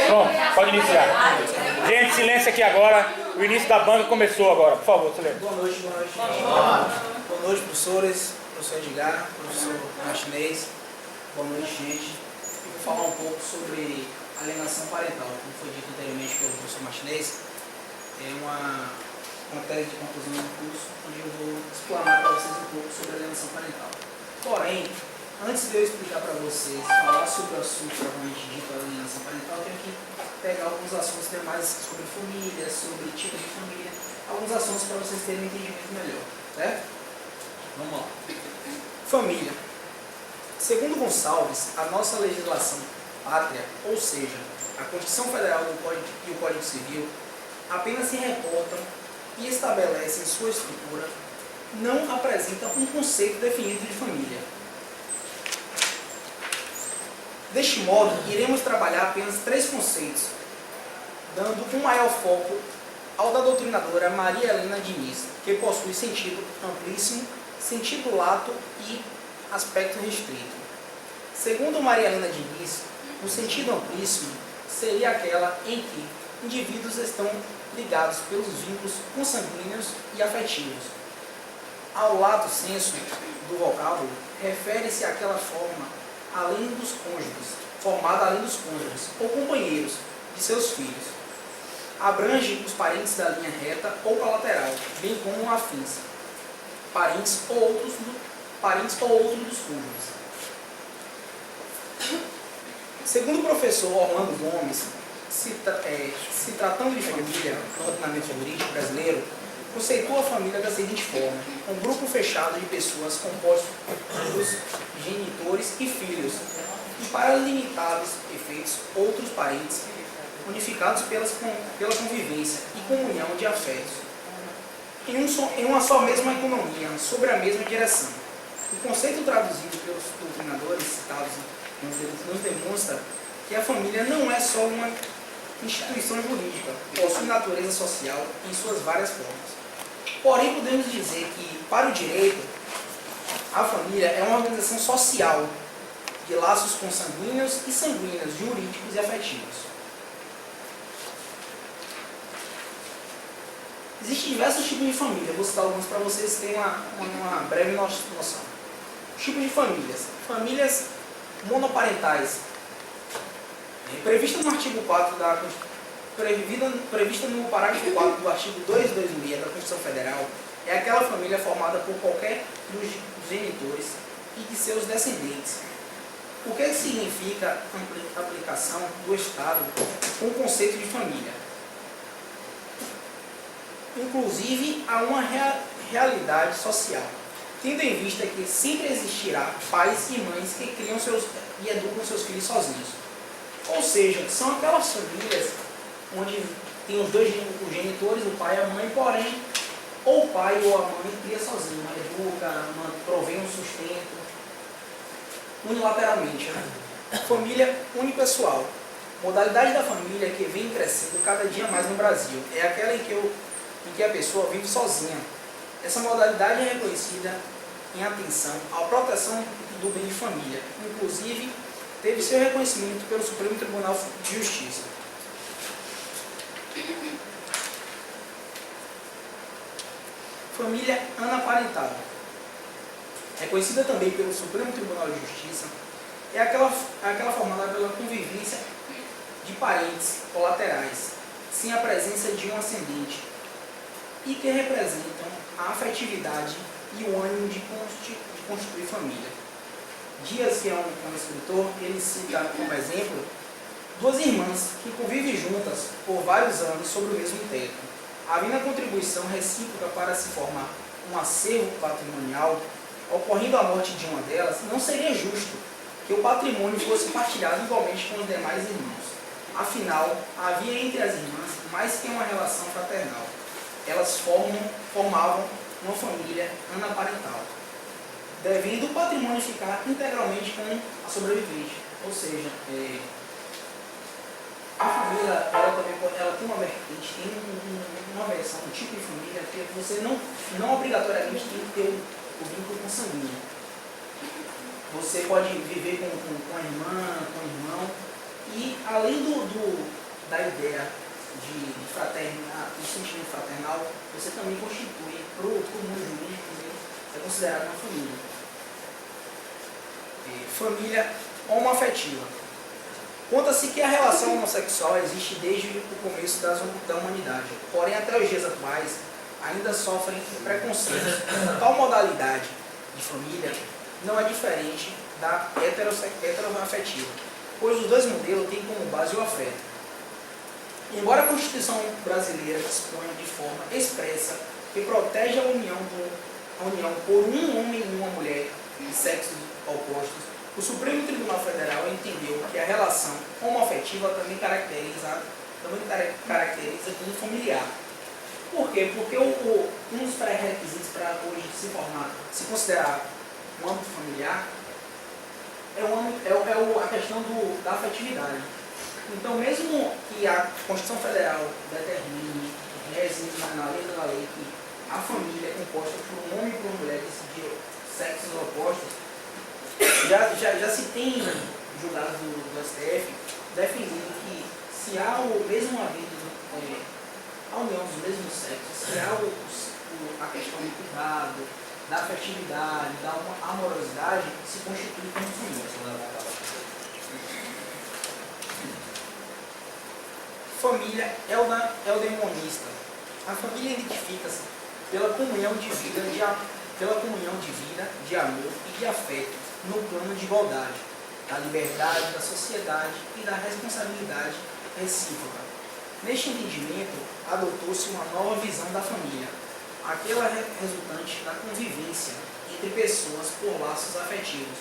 Pronto, pode iniciar. Gente, silêncio aqui agora. O início da banda começou agora. Por favor, silêncio. Boa noite. Boa noite, professores. Professor Edgar, professor Martinez. Boa noite, gente. Eu vou falar um pouco sobre alienação parental. Como foi dito anteriormente pelo professor Martinez, é uma tese de conclusão do curso, onde eu vou explanar para vocês um pouco sobre alienação parental. Porém, antes de eu explicar para vocês, falar sobre o assunto propriamente dito, a alienação parental, eu tenho que pegar alguns assuntos demais sobre família, sobre tipo de família, alguns assuntos para vocês terem um entendimento melhor, certo? Vamos lá. Família. Segundo Gonçalves, a nossa legislação pátria, ou seja, a Constituição Federal e o Código Civil, apenas se reportam e estabelecem sua estrutura, não apresentam um conceito definido de família. Deste modo, iremos trabalhar apenas 3 conceitos, dando um maior foco ao da doutrinadora Maria Helena Diniz, que possui sentido amplíssimo, sentido lato e aspecto restrito. Segundo Maria Helena Diniz, o sentido amplíssimo seria aquela em que indivíduos estão ligados pelos vínculos consanguíneos e afetivos. Ao lato sensu do vocábulo, refere-se àquela forma além dos cônjuges, formada além dos cônjuges ou companheiros de seus filhos. Abrange os parentes da linha reta ou colateral, bem como afins, parentes ou outros dos cônjuges. Segundo o professor Orlando Gomes, se tratando de família no ordenamento jurídico brasileiro, conceitua a família da seguinte forma: um grupo fechado de pessoas composto dos genitores e filhos, e para limitados efeitos, outros parentes, unificados pela convivência e comunhão de afetos, em uma só mesma economia, sobre a mesma direção. O conceito traduzido pelos doutrinadores citados nos demonstra que a família não é só uma instituição jurídica, possui natureza social em suas várias formas. Porém, podemos dizer que, para o direito, a família é uma organização social de laços consanguíneos e sanguíneos, jurídicos e afetivos. Existem diversos tipos de família, eu vou citar alguns para vocês terem uma breve noção. Tipos de famílias. Famílias monoparentais. Prevista no artigo 4 da prevista no parágrafo 4 do artigo 226 da Constituição Federal, é aquela família formada por qualquer dos genitores e de seus descendentes. O que significa a aplicação do Estado com o conceito de família? Inclusive a uma realidade social, tendo em vista que sempre existirá pais e mães que criam e educam seus filhos sozinhos. Ou seja, são aquelas famílias onde tem os genitores, o pai e a mãe, porém, ou o pai ou a mãe cria sozinho, educa, provém um sustento, unilateralmente. Família unipessoal. Modalidade da família que vem crescendo cada dia mais no Brasil. É aquela em que a pessoa vive sozinha. Essa modalidade é reconhecida em atenção à proteção do bem de família. Inclusive, teve seu reconhecimento pelo Supremo Tribunal de Justiça. Família anaparental. Reconhecida também pelo Supremo Tribunal de Justiça, é aquela formada pela convivência de parentes colaterais, sem a presença de um ascendente, e que representam a afetividade e o ânimo de constituir família. Dias, que é um escritor, ele cita como exemplo 2 irmãs que convivem juntas por vários anos sobre o mesmo teto. Havendo a contribuição recíproca para se formar um acervo patrimonial, ocorrendo a morte de uma delas, não seria justo que o patrimônio fosse partilhado igualmente com os demais irmãos. Afinal, havia entre as irmãs mais que uma relação fraternal. Elas formavam uma família anaparental, devendo o patrimônio ficar integralmente com a sobrevivente. Ou seja, A família, ela tem uma vertente, tem uma versão, um tipo de família que você não obrigatoriamente tem que ter o vínculo consanguíneo. Você pode viver com a irmã, com o irmão, e além da ideia de fraternidade, do sentimento fraternal, você também constitui, para o mundo jurídico, é considerado uma família. Família homoafetiva. Conta-se que a relação homossexual existe desde o começo da humanidade, porém até os dias atuais ainda sofrem preconceitos. Tal modalidade de família não é diferente da heteroafetiva, pois os dois modelos têm como base o afeto. Embora a Constituição brasileira disponha de forma expressa que protege a união por um homem e uma mulher de sexos opostos, o Supremo Tribunal Federal entendeu que a relação homoafetiva também caracteriza como familiar. Por quê? Porque um dos pré-requisitos para hoje se considerar um âmbito familiar é a questão da afetividade. Então, mesmo que a Constituição Federal determine, reze na letra da lei, que a família é composta por um homem e por uma mulher de sexos opostos, já se tem julgados do STF defendendo que se há mesmo havido a união dos mesmos sexos, se há a questão do cuidado, da afetividade, da amorosidade, se constitui como família. Família eudemonista. A família identifica-se pela comunhão de vida, de amor e de afeto no plano de igualdade, da liberdade, da sociedade e da responsabilidade recíproca. Neste entendimento, adotou-se uma nova visão da família, aquela resultante da convivência entre pessoas por laços afetivos,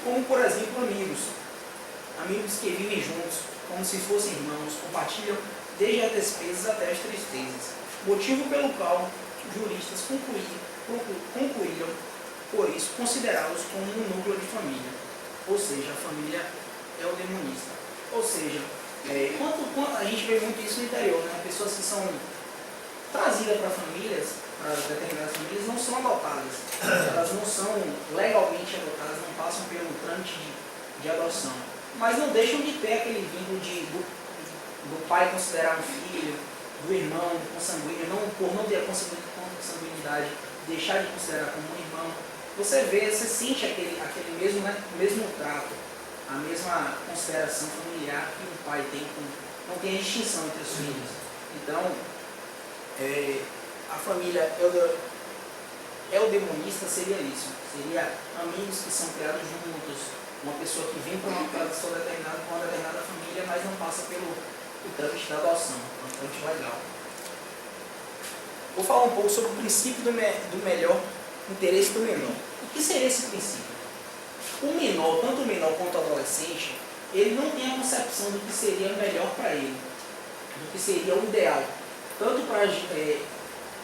como por exemplo amigos que vivem juntos, como se fossem irmãos, compartilham desde as despesas até as tristezas, motivo pelo qual juristas concluíram, por isso, considerá-los como um núcleo de família, ou seja, a família eudemonista. Ou seja, a gente vê muito isso no interior, né? Pessoas que são trazidas para determinadas famílias, não são adotadas, elas não são legalmente adotadas, não passam pelo trâmite de adoção, mas não deixam de ter aquele vínculo do pai considerar um filho, do irmão consanguíneo, por não ter a consanguinidade, deixar de considerar como um irmão. Você sente aquele mesmo trato, a mesma consideração familiar que um pai tem, não tem a distinção entre os filhos. Então, a família eudemonista seria isso, seria amigos que são criados juntos, uma pessoa que vem para uma determinada família, mas não passa pelo trâmite da adoção, um trâmite legal. Vou falar um pouco sobre o princípio do melhor interesse do menor. O que seria esse princípio? O menor, tanto o menor quanto o adolescente, ele não tem a concepção do que seria melhor para ele, do que seria o ideal, tanto para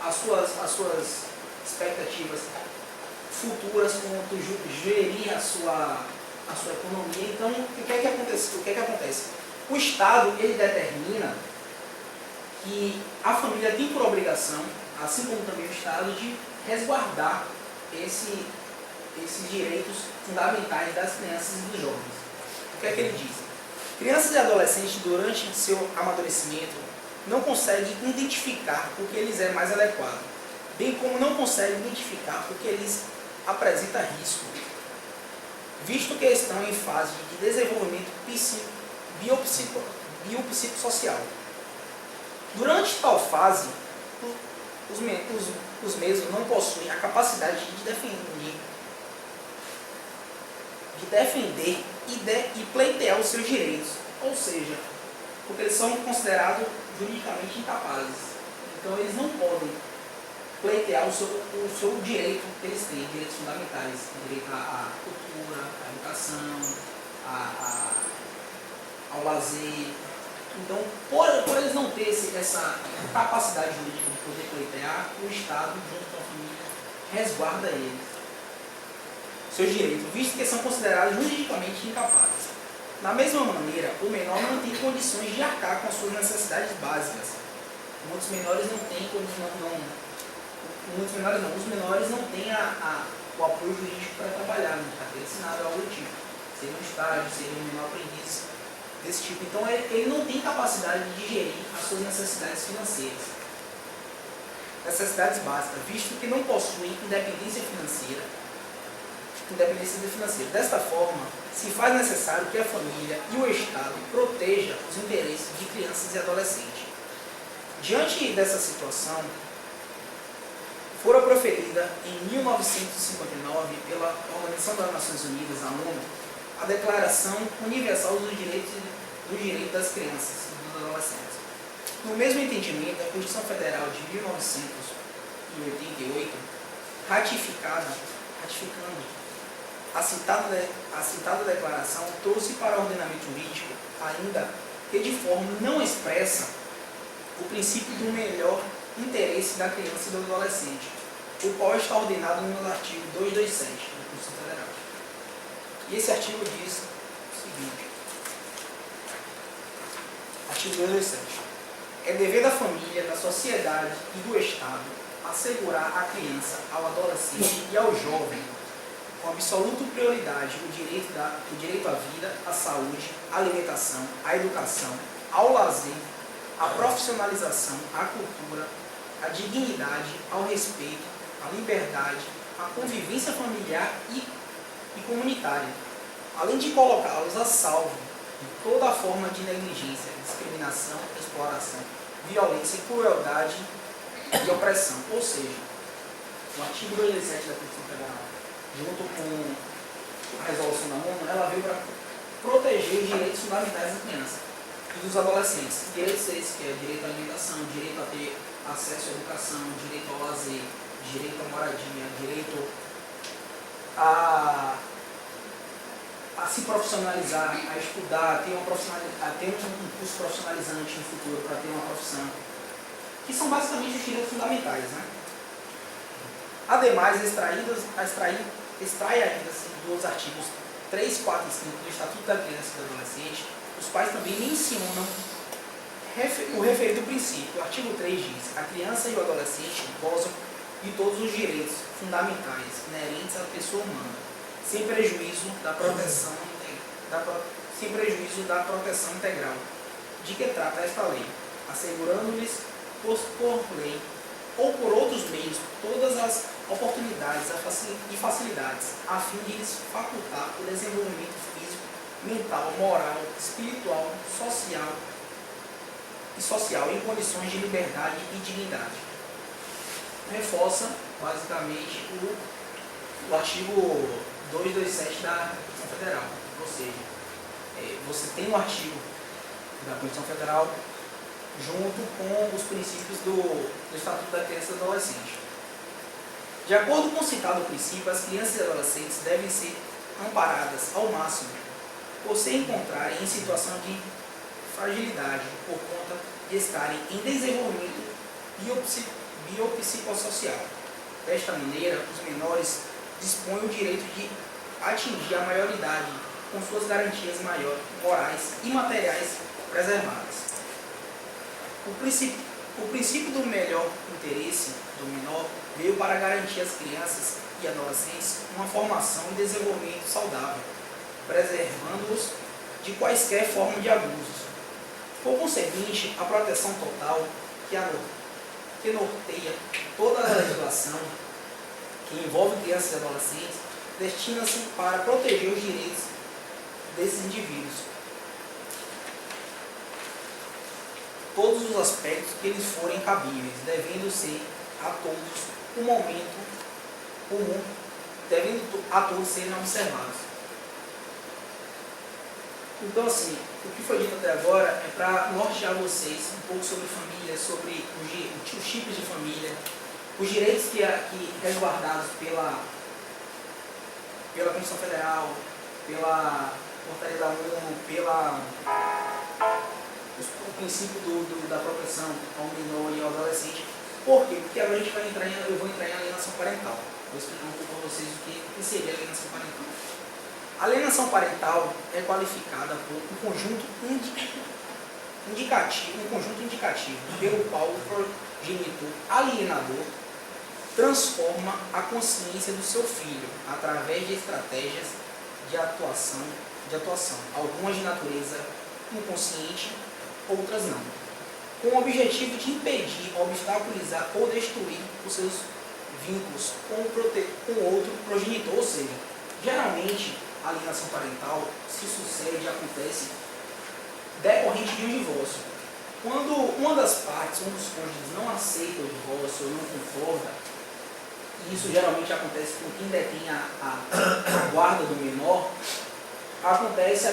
as suas expectativas futuras, quanto gerir a sua economia. Então, o que é que acontece? O Estado, ele determina que a família tem por obrigação, assim como também o Estado, de resguardar esses direitos fundamentais das crianças e dos jovens. O que é que ele diz? Crianças e adolescentes, durante seu amadurecimento, não conseguem identificar o que lhes é mais adequado, bem como não conseguem identificar o que lhes apresenta risco, visto que estão em fase de desenvolvimento biopsicossocial. Durante tal fase, os mesmos não possuem a capacidade de defender e pleitear os seus direitos, ou seja, porque eles são considerados juridicamente incapazes. Então eles não podem pleitear o seu direito que eles têm, direitos fundamentais, direito à cultura, à educação, ao lazer. Então, por eles não terem essa capacidade jurídica de poder pleitear, o Estado, junto com a família, resguarda eles, seus direitos, visto que são considerados juridicamente incapazes. Da mesma maneira, o menor não tem condições de arcar com as suas necessidades básicas. Muitos menores não têm os menores não têm o apoio jurídico para trabalhar, não carteira assinada ou algo do tipo. Seria um estágio, seria um menor aprendiz desse tipo. Então ele não tem capacidade de gerir as suas necessidades financeiras. Necessidades básicas, visto que não possui independência financeira. Desta forma, se faz necessário que a família e o Estado protejam os interesses de crianças e adolescentes. Diante dessa situação, fora proferida em 1959 pela Organização das Nações Unidas, a ONU, a Declaração Universal dos Direitos das Crianças e dos Adolescentes. No mesmo entendimento, a Constituição Federal de 1988, ratificando a citada declaração, trouxe para o ordenamento jurídico, ainda que de forma não expressa, o princípio do melhor interesse da criança e do adolescente, o qual está ordenado no artigo 227 da Constituição Federal. E esse artigo diz o seguinte: artigo 227. É dever da família, da sociedade e do Estado assegurar à criança, ao adolescente e ao jovem, com absoluta prioridade, o direito à vida, à saúde, à alimentação, à educação, ao lazer, à profissionalização, à cultura, à dignidade, ao respeito, à liberdade, à convivência familiar e comunitária, além de colocá-los a salvo de toda forma de negligência, discriminação, exploração, violência, crueldade e opressão. Ou seja, o artigo 217 da Constituição Federal, junto com a resolução da ONU, ela veio para proteger os direitos fundamentais da criança e dos adolescentes. Direitos esses que é direito à alimentação, direito a ter acesso à educação, direito ao lazer, direito à moradia, direito a se profissionalizar, a estudar, a ter um curso profissionalizante no futuro para ter uma profissão, que são basicamente os direitos fundamentais, né? Ademais, extrai ainda assim, dos artigos 3, 4 e 5 do Estatuto da Criança e do Adolescente, os pais também mencionam o referido princípio. O artigo 3 diz: a criança e o adolescente gozam de todos os direitos fundamentais inerentes à pessoa humana, sem prejuízo da proteção integral de que trata esta lei, assegurando-lhes por lei ou por outros meios todas as oportunidades e facilidades a fim de lhes facultar o desenvolvimento físico, mental, moral, espiritual, social em condições de liberdade e dignidade. Reforça basicamente o artigo 227 da Constituição Federal, ou seja, você tem um artigo da Constituição Federal junto com os princípios do Estatuto da Criança e do Adolescente. De acordo com o citado princípio, as crianças e adolescentes devem ser amparadas ao máximo por se encontrarem em situação de fragilidade por conta de estarem em desenvolvimento biopsicossocial. Desta maneira, os menores dispõem o direito de atingir a maioridade com suas garantias morais e materiais preservadas. O princípio do melhor interesse do menor veio para garantir às crianças e adolescentes uma formação e desenvolvimento saudável, preservando-os de quaisquer formas de abusos. Por conseguinte, a proteção total que norteia toda a legislação que envolve crianças e adolescentes destina-se para proteger os direitos desses indivíduos, todos os aspectos que lhes forem cabíveis, devendo ser a todos um momento comum, devendo a todos serem observados. Então, assim, o que foi dito até agora é para nortear vocês um pouco sobre família, sobre os tipos de família, os direitos que resguardados pela Constituição Federal, pela Portaria da ONU, o princípio da proteção ao menor e ao adolescente. Por quê? Porque agora eu vou entrar em alienação parental. Vou explicar um pouco para vocês o que seria alienação parental. A alienação parental é qualificada por um conjunto indicativo pelo qual o progenitor alienador transforma a consciência do seu filho através de estratégias de atuação, algumas de natureza inconsciente, outras não, com o objetivo de impedir, obstaculizar ou destruir os seus vínculos com outro progenitor. Ou seja, geralmente a alienação parental se sucede e acontece decorrente de um divórcio. Quando uma das partes, um dos cônjuges não aceita o divórcio ou não concorda, e isso geralmente acontece com quem detém a guarda do menor, acontece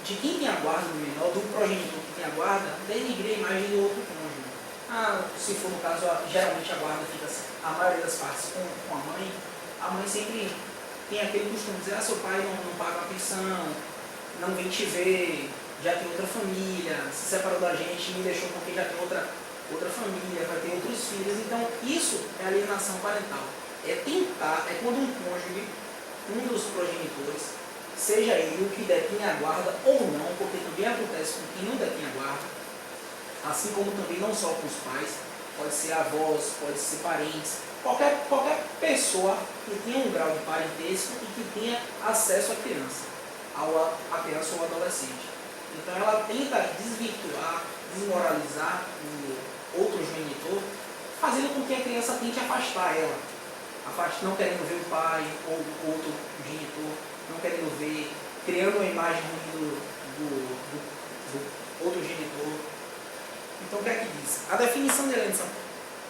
de quem tem a guarda do menor, do progenitor que tem a guarda, denigrir a imagem do outro cônjuge. Se for no caso, geralmente a guarda fica assim, a maioria das partes com a mãe sempre tem aquele costume de dizer, seu pai não paga a pensão, não vem te ver, já tem outra família, se separou da gente, me deixou porque já tem outra família, vai ter outros filhos. Então, isso é alienação parental. É quando um cônjuge, um dos progenitores, seja ele o que detém a guarda ou não, porque também acontece com quem não detém a guarda, assim como também não só com os pais, pode ser avós, pode ser parentes, qualquer pessoa que tenha um grau de parentesco e que tenha acesso à criança ou ao adolescente. Então ela tenta desvirtuar, desmoralizar o outro genitor, fazendo com que a criança tente afastar ela, não querendo ver o pai ou o outro genitor, não querendo ver, criando uma imagem ruim do outro genitor. Então o que é que diz? A definição de alienação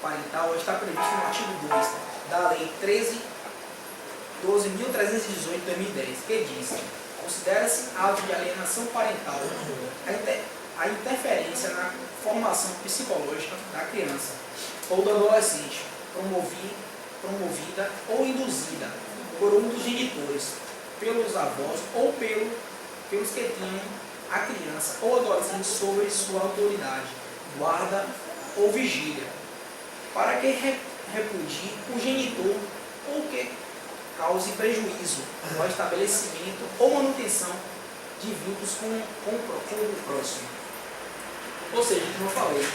parental está prevista no artigo 2 da Lei 13.318 de 2010, que diz: considera-se ato de alienação parental a interferência na formação psicológica da criança ou do adolescente, promovida ou induzida por um dos genitores, pelos avós ou pelos que tenham a criança ou adolescente sobre sua autoridade, guarda ou vigília, para que repudie o genitor ou que cause prejuízo ao estabelecimento ou manutenção de vínculos com o próximo. Ou seja, como eu falei,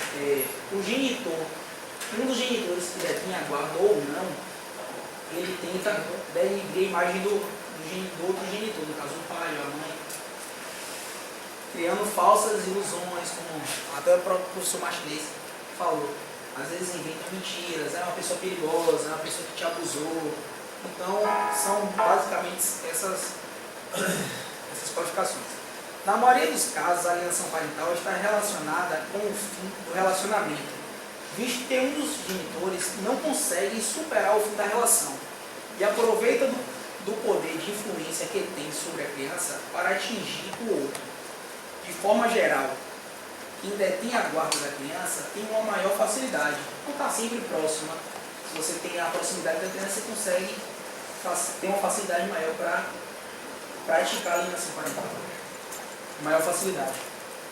o genitor, um dos genitores que detém a guarda ou não, ele tenta denigrir a imagem do outro genitor, no caso o pai ou a mãe, criando falsas ilusões, como até o próprio professor Martinez falou. Às vezes inventam mentiras, é uma pessoa perigosa, é uma pessoa que te abusou. Então, são basicamente essas qualificações. Na maioria dos casos, a alienação parental está relacionada com o fim do relacionamento, visto que um dos genitores não consegue superar o fim da relação e aproveita do poder de influência que tem sobre a criança para atingir o outro. De forma geral, quem detém a guarda da criança tem uma maior facilidade, não está sempre próxima. Se você tem a proximidade da criança, você consegue ter uma facilidade maior para praticar a alienação parental. Maior facilidade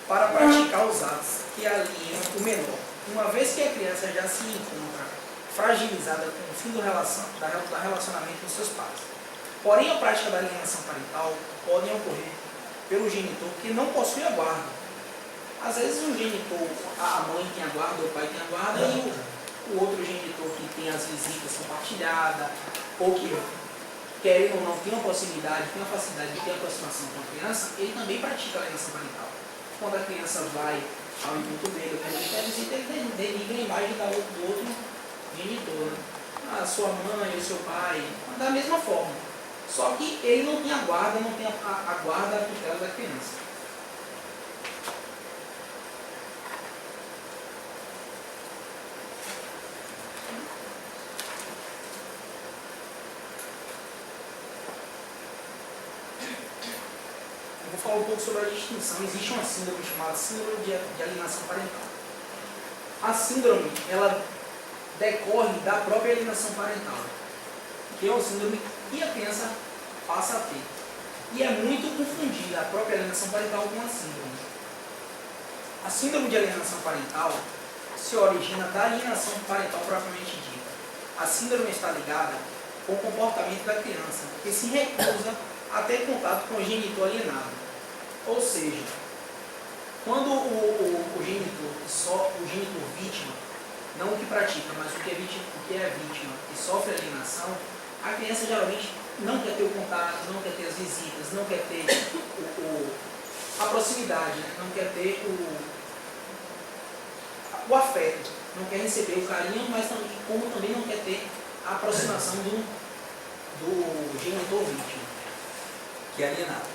para praticar os atos que alienam o menor, uma vez que a criança já se encontra fragilizada com o fim do relacionamento com seus pais. Porém, a prática da alienação parental pode ocorrer pelo genitor que não possui a guarda. Às vezes o genitor, a mãe tem a guarda, o pai tem a guarda, e o outro genitor que tem as visitas compartilhadas, ou que querendo ou não tem uma possibilidade, tem uma facilidade de ter aproximação com a criança, ele também pratica a alienação parental. Quando a criança vai ao encontro dele, ele quer visita, ele denigra a imagem do outro genitor. A sua mãe, o seu pai, da mesma forma. Só que ele não tem a guarda, não tem a guarda, a tutela da criança. Vou falar um pouco sobre a distinção. Existe uma síndrome chamada síndrome de alienação parental. A síndrome, ela decorre da própria alienação parental, que é uma síndrome que a criança passa a ter. E é muito confundida a própria alienação parental com a síndrome. A síndrome de alienação parental se origina da alienação parental propriamente dita. A síndrome está ligada com o comportamento da criança, que se recusa a ter contato com o genitor alienado. Ou seja, quando o genitor vítima, não o que pratica, mas o que é vítima e sofre alienação, a criança geralmente não quer ter o contato, não quer ter as visitas, não quer ter a proximidade, né? Não quer ter o afeto, não quer receber o carinho, mas como também não quer ter a aproximação do genitor vítima, que é alienado.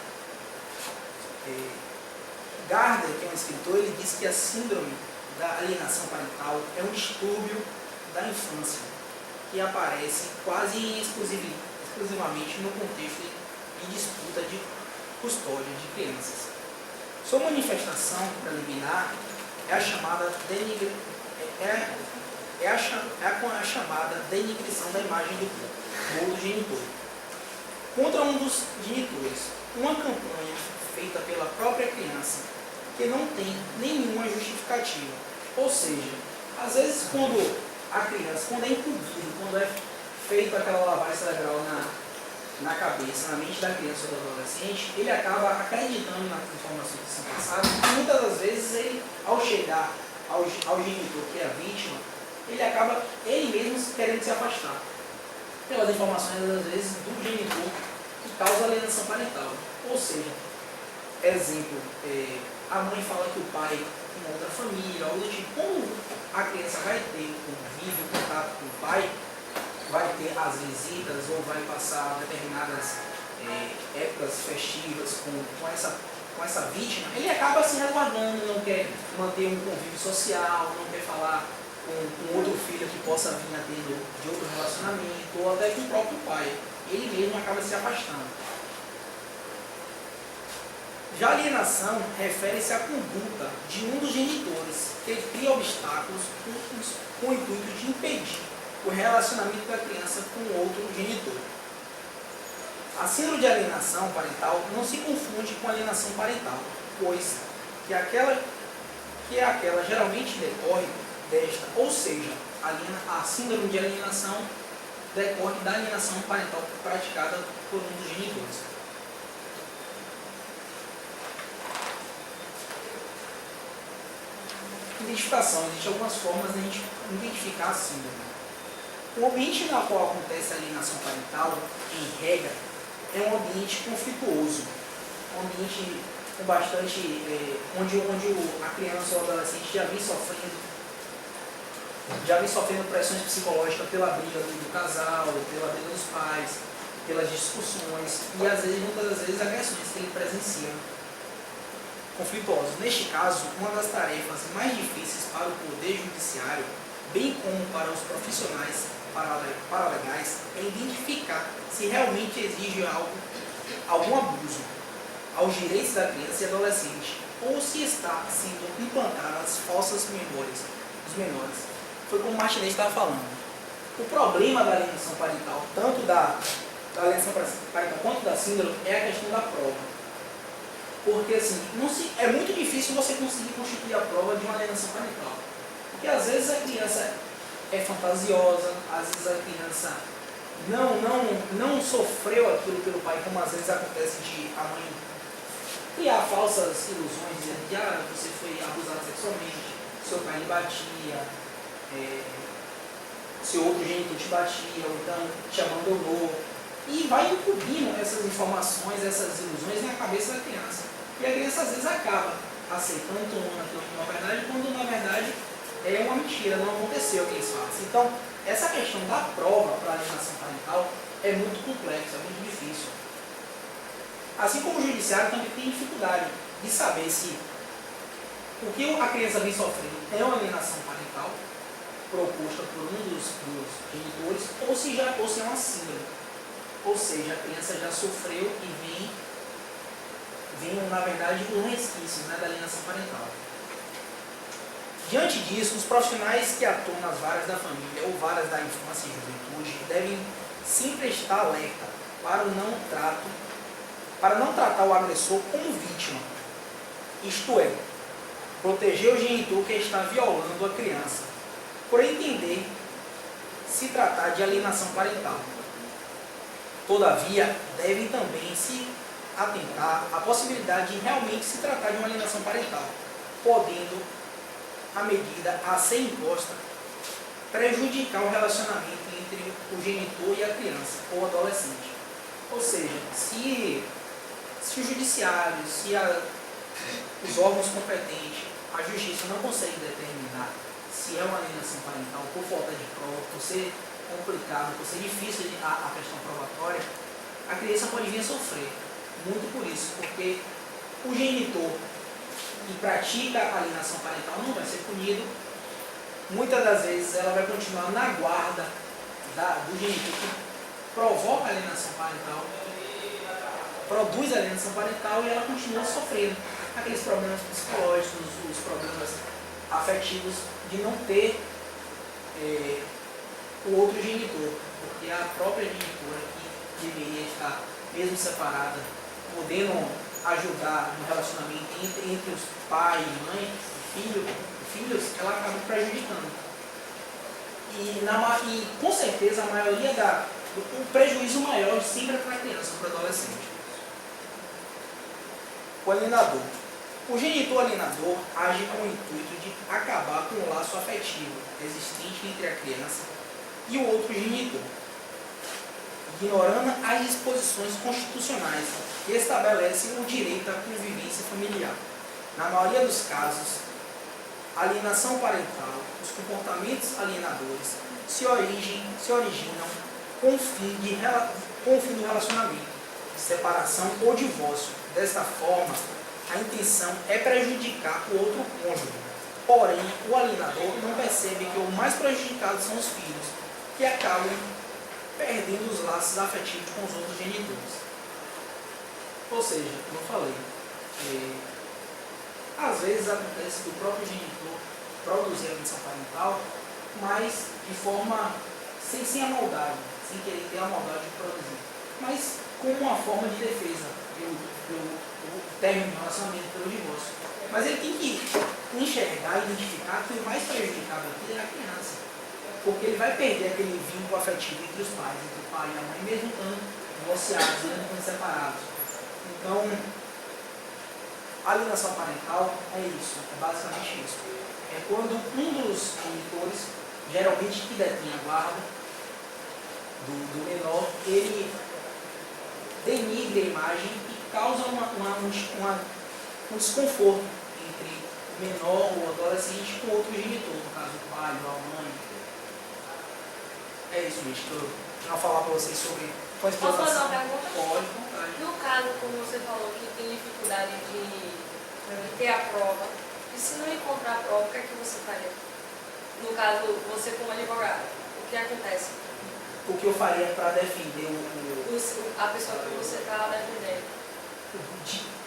Gardner, que é um escritor, ele diz que a síndrome da alienação parental é um distúrbio da infância que aparece quase exclusivamente no contexto de disputa de custódia de crianças. Sua manifestação preliminar é a chamada chamada denigrição da imagem do corpo ou do genitor contra um dos genitores. Uma campanha feita pela própria criança que não tem nenhuma justificativa. Ou seja, às vezes quando a criança, quando é incumbido, quando é feita aquela lavagem cerebral na cabeça, na mente da criança ou do adolescente, ele acaba acreditando nas informações que são passadas e muitas das vezes ele, ao chegar ao genitor que é a vítima, ele acaba ele mesmo querendo se afastar pelas informações, às vezes, do genitor que causa alienação parental. Ou seja, exemplo, a mãe fala que o pai tem outra família, algo do tipo. Como a criança vai ter convívio, contato com o pai, vai ter as visitas ou vai passar determinadas épocas festivas com essa vítima, ele acaba se resguardando, não quer manter um convívio social, não quer falar com outro filho que possa vir a ter de outro relacionamento, ou até com o próprio pai. Ele mesmo acaba se afastando. Já a alienação refere-se à conduta de um dos genitores que cria obstáculos com o intuito de impedir o relacionamento da criança com outro genitor. A síndrome de alienação parental não se confunde com alienação parental, pois que é aquela geralmente decorre desta, ou seja, a síndrome de alienação decorre da alienação parental praticada por um dos genitores. Identificação. Existem algumas formas de a gente identificar a síndrome. O ambiente no qual acontece a alienação parental, em regra, é um ambiente conflituoso, um ambiente com bastante, onde a criança ou o adolescente já vem sofrendo pressões psicológicas pela briga do casal, pela briga dos pais, pelas discussões e às vezes, muitas das vezes, agressões que ele presencia conflituosas. Neste caso, uma das tarefas mais difíceis para o Poder Judiciário, bem como para os profissionais paralegais, é identificar se realmente exige algum abuso aos direitos da criança e adolescente, ou se está sendo implantadas falsas memórias dos menores. Foi como o Martinez estava falando. O problema da alienação parental, tanto da alienação parental quanto da síndrome, é a questão da prova. Porque assim, é muito difícil você conseguir constituir a prova de uma alienação parental. Porque às vezes a criança é fantasiosa, às vezes a criança não sofreu aquilo pelo pai, como às vezes acontece de a mãe criar falsas ilusões, dizendo que você foi abusado sexualmente, seu pai lhe batia, seu outro genitor te batia, ou então te abandonou. E vai incluindo essas informações, essas ilusões na cabeça da criança. E a criança às vezes acaba aceitando, tomando aquilo como uma verdade, quando na verdade é uma mentira, não aconteceu o que eles fazem. Então, essa questão da prova para a alienação parental é muito complexa, é muito difícil. Assim como o judiciário também tem dificuldade de saber se o que a criança vem sofrendo é uma alienação parental proposta por um dos genitores ou se é uma síndrome. Ou seja, a criança já sofreu e vem na verdade, um resquício, né, da alienação parental. Diante disso, os profissionais que atuam nas varas da família ou varas da infância e juventude devem sempre estar alerta para não tratar o agressor como vítima, isto é, proteger o genitor que está violando a criança, por entender se tratar de alienação parental. Todavia, devem também se atentar à possibilidade de realmente se tratar de uma alienação parental, podendo a medida a ser imposta prejudicar o relacionamento entre o genitor e a criança ou adolescente. Ou seja, se o judiciário, os órgãos competentes, a justiça não consegue determinar se é uma alienação parental por falta de prova, por ser complicado, por ser difícil a questão probatória, a criança pode vir a sofrer. Muito por isso, porque o genitor que pratica a alienação parental não vai ser punido. Muitas das vezes ela vai continuar na guarda do genitor que provoca a alienação parental, produz a alienação parental e ela continua sofrendo aqueles problemas psicológicos, os problemas afetivos de não ter o outro genitor, porque a própria genitora que deveria estar mesmo separada, podendo ajudar no relacionamento entre os pai e mãe e filhos, ela acaba prejudicando. E com certeza a maioria o prejuízo maior sempre é para a criança, para o adolescente. O alienador. O genitor alienador age com o intuito de acabar com o laço afetivo existente entre a criança e o outro genitor, ignorando as disposições constitucionais que estabelecem o direito à convivência familiar. Na maioria dos casos, a alienação parental, os comportamentos alienadores se originam com o fim do relacionamento, separação ou divórcio. Desta forma, a intenção é prejudicar o outro cônjuge. Porém, o alienador não percebe que o mais prejudicado são os filhos, que acabam perdendo os laços afetivos com os outros genitores. Ou seja, como eu falei, às vezes acontece do próprio genitor produzir a alienação parental, mas de forma sem a maldade, sem querer ter a maldade de produzir, mas como uma forma de defesa pelo término do relacionamento, pelo divórcio. Mas ele tem que enxergar e identificar que o mais prejudicado aqui é a criança, porque ele vai perder aquele vínculo afetivo entre os pais, entre o pai e a mãe, mesmo estando divorciados, mesmo estando separados. Então, a alienação parental é isso, é basicamente isso. É quando um dos genitores, geralmente que detém a guarda do menor, ele denigre a imagem e causa um desconforto entre o menor ou o adolescente com outro genitor, no caso o pai ou a mãe. É isso, gente, que eu vou falar para vocês sobre... Posso fazer uma pergunta? Pode, vontade. No caso, como você falou, que tem dificuldade de ter a prova, e se não encontrar a prova, o que é que você faria? No caso, você como advogado, o que acontece? O que eu faria para defender a pessoa que você está defendendo.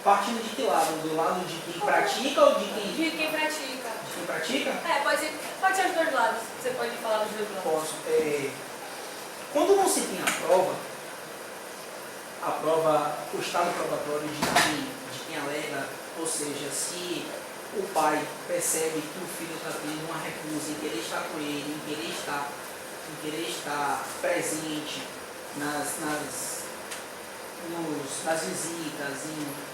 Partindo de que lado? Do lado de quem pratica ou de quem... De quem pratica. De quem pratica? Pode ser os dois lados. Você pode falar dos dois lados. Posso. Quando não se tem a prova, o estado probatório de quem alega, ou seja, se o pai percebe que o filho está tendo uma recusa em querer estar com ele, em querer estar presente nas visitas,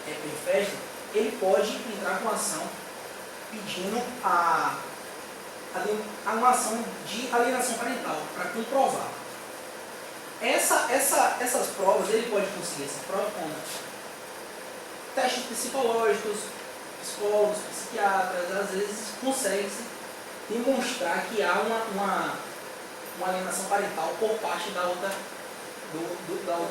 em festa, ele pode entrar com ação pedindo uma ação de alienação parental para comprovar. Essas provas, ele pode conseguir essa prova com testes psicológicos, psicólogos, psiquiatras, às vezes consegue-se demonstrar que há uma alienação parental por parte da outra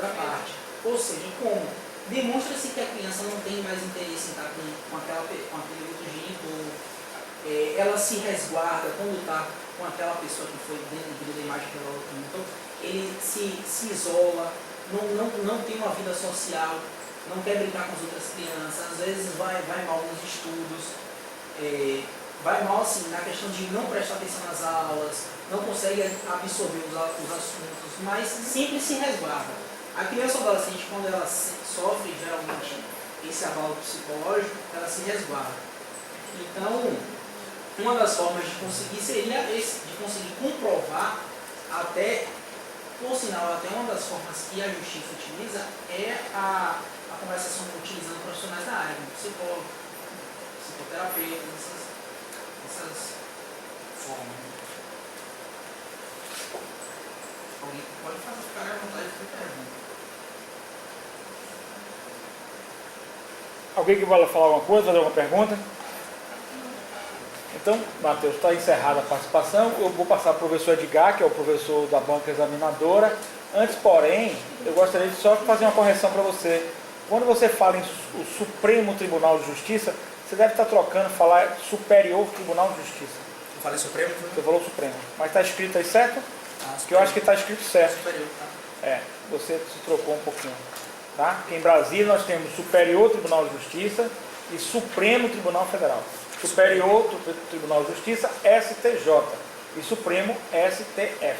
parte. Ou seja, como? Demonstra-se que a criança não tem mais interesse em estar com aquele outro genitor, ela se resguarda quando está com aquela pessoa que foi dentro da imagem pela outra. Então, ele se isola, não tem uma vida social, não quer brincar com as outras crianças, às vezes vai mal nos estudos, vai mal assim, na questão de não prestar atenção nas aulas, não consegue absorver os assuntos, mas sempre se resguarda. A criança ou adolescente, quando ela sofre geralmente esse abalo psicológico, ela se resguarda. Então, uma das formas de conseguir seria de conseguir comprovar até Por sinal, até uma das formas que a justiça utiliza é a conversação utilizando profissionais da área, como psicólogo, psicoterapeutas, essas formas. Alguém pode ficar à vontade de pergunta. Alguém que vai falar alguma coisa, fazer alguma pergunta? Então, Matheus, está encerrada a participação. Eu vou passar para o professor Edgar, que é o professor da banca examinadora. Antes, porém, eu gostaria de só fazer uma correção para você. Quando você fala em o Supremo Tribunal de Justiça, você deve estar trocando, falar Superior Tribunal de Justiça. Eu falei Supremo? Você falou Supremo. Mas está escrito aí certo? Porque eu acho que está escrito certo. Superior, tá? É, você se trocou um pouquinho. Tá? Porque em Brasília nós temos Superior Tribunal de Justiça e Supremo Tribunal Federal. Superior Tribunal de Justiça, STJ. E Supremo, STF.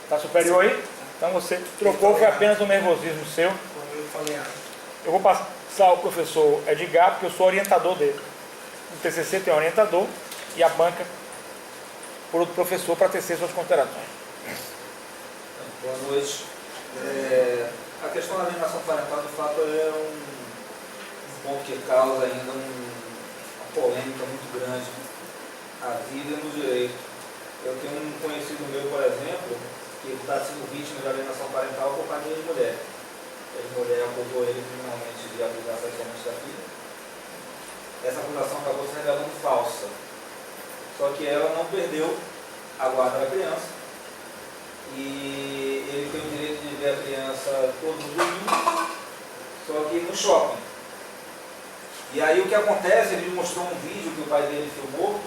Tá superior aí? Então você trocou, foi apenas um nervosismo seu. Eu falei Eu vou passar ao professor Edgar, porque eu sou orientador dele. O TCC tem um orientador e a banca por outro professor para tecer suas considerações. Boa noite. A questão da alienação parental, de fato, é um ponto que causa ainda uma polêmica muito grande na vida e no direito. Eu tenho um conhecido meu, por exemplo, que está sendo vítima de alienação parental por parte de mulher. A mulher acusou ele criminalmente de abusar sexualmente da filha. Essa acusação acabou se revelando falsa. Só que ela não perdeu a guarda da criança. E ele tem o direito de ver a criança todos os domingos, só que no shopping. E aí o que acontece, ele me mostrou um vídeo que o pai dele filmou,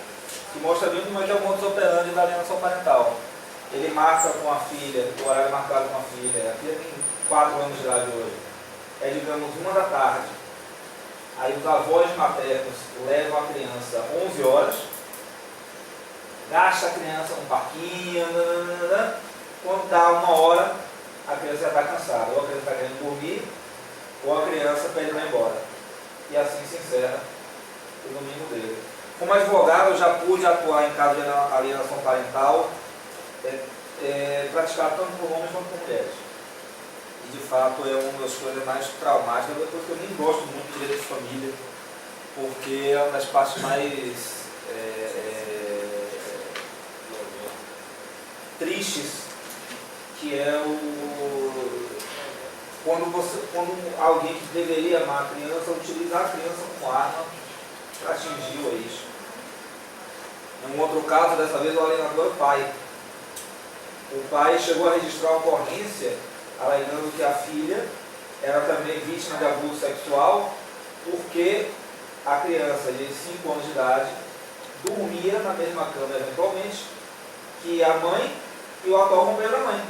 que mostra bem como é que é o modus operandi da alienação parental. Ele marca com a filha, o horário marcado com a filha tem 4 anos de idade hoje, é digamos 1 da tarde. Aí os avós maternos levam a criança às 11 horas, gasta a criança num parquinho, quando dá 1 hora, a criança já está cansada, ou a criança está querendo dormir, ou a criança pede para ir embora. E assim se encerra o domingo dele. Como advogado, eu já pude atuar em caso de alienação parental, praticado tanto por homens quanto por mulheres. E de fato é uma das coisas mais traumáticas, depois que eu nem gosto muito de direito de família, porque é uma das partes mais tristes, que é quando alguém que deveria amar a criança utiliza a criança como arma para atingir o ex. Em um outro caso, dessa vez o alienador é o pai. O pai chegou a registrar uma ocorrência alegando que a filha era também vítima de abuso sexual porque a criança de 5 anos de idade dormia na mesma cama eventualmente que a mãe e o atual companheiro da mãe.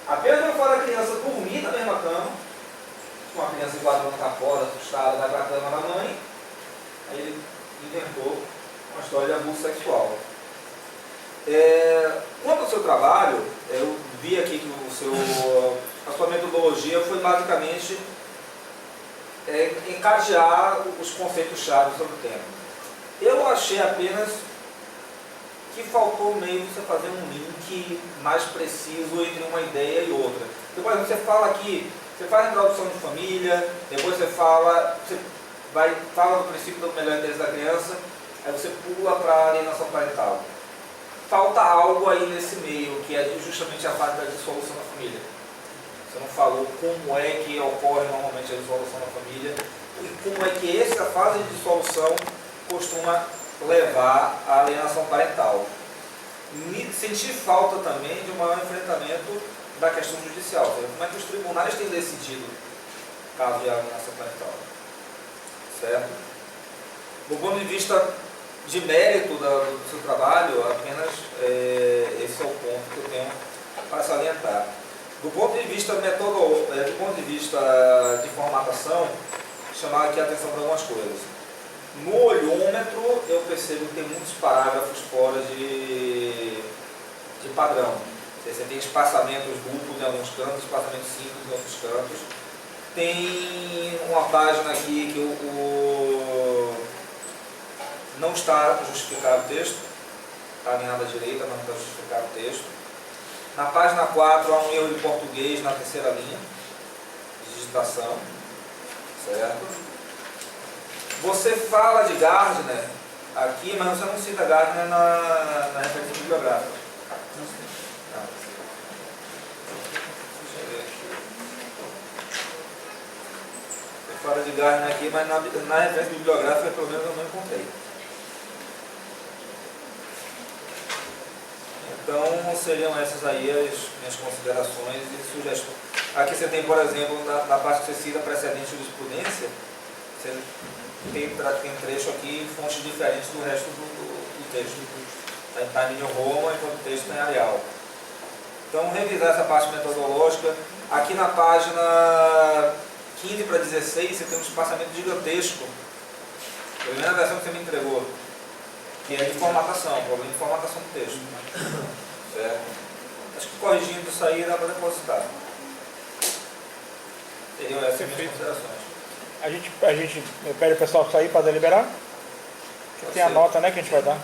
Apenas pelo fato da criança dormir na mesma cama, uma criança de 4 anos está fora, assustada, vai para a cama da mãe, aí ele inventou uma história de abuso sexual. Quanto ao seu trabalho, eu vi aqui que a sua metodologia foi basicamente encadear os conceitos-chave sobre o tema. Eu achei apenas que faltou meio você fazer um link mais preciso entre uma ideia e outra. Então, por exemplo, você fala aqui, você faz a introdução de família, depois você fala do princípio do melhor interesse da criança, aí você pula para a alienação parental. Falta algo aí nesse meio, que é justamente a fase da dissolução da família. Você não falou como é que ocorre normalmente a dissolução da família e como é que essa fase de dissolução costuma levar à alienação parental. Senti falta também de um maior enfrentamento da questão judicial, como é que os tribunais têm decidido caso de alienação parental. Certo? Do ponto de vista de mérito do seu trabalho, apenas esse é o ponto que eu tenho para salientar. Do ponto de vista do ponto de vista de formatação, chamar aqui a atenção para algumas coisas. No olhômetro, eu percebo que tem muitos parágrafos fora de padrão. Você tem espaçamentos duplos em alguns cantos, espaçamentos simples em outros cantos. Tem uma página aqui que não está justificado o texto, está alinhado à direita, mas não está justificado o texto. Na página 4 há um erro de português na terceira linha, de digitação, certo? Você fala de Gardner aqui, mas você não cita Gardner na referência bibliográfica. Não. Você fala de Gardner aqui, mas na referência bibliográfica pelo menos eu não encontrei. Então, seriam essas aí as minhas considerações e sugestões. Aqui você tem, por exemplo, na parte que você cita precedente de jurisprudência, você tem trecho aqui, fontes diferentes do resto do texto. Está em New Roman, enquanto o texto está em Arial. Então, revisar essa parte metodológica. Aqui na página 15 para 16, você tem um espaçamento gigantesco. A primeira versão que você me entregou, que é de formatação, problema de formatação do texto. Certo? Acho que corrigindo isso aí dá para depositar. Seriam essas as minhas considerações. A gente pede o pessoal sair para deliberar. Tem a nota, né, que a gente vai dar.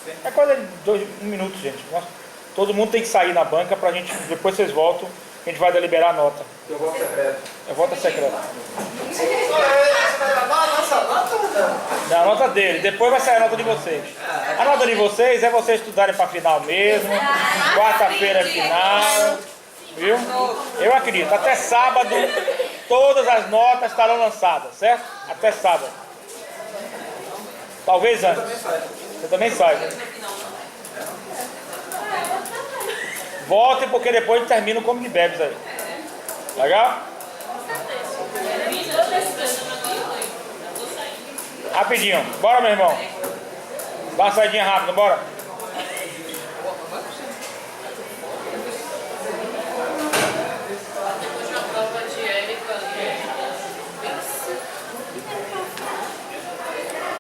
Sim. É quase 1 minuto, gente. Nossa, todo mundo tem que sair na banca para a gente, depois vocês voltam, a gente vai deliberar a nota. Eu voto secreto. É voto secreto. Você vai gravar a nossa nota ou não? Da nota dele, depois vai sair a nota de vocês. A nota de vocês é vocês estudarem para final mesmo. Quarta-feira é final. Viu? Eu acredito. Até sábado, todas as notas estarão lançadas, certo? Até sábado. Talvez antes. Você também sai. Volte porque depois a gente termina o Como de Bebes aí. Legal? Rapidinho. Bora, meu irmão. Dá uma saidinha rápida, bora.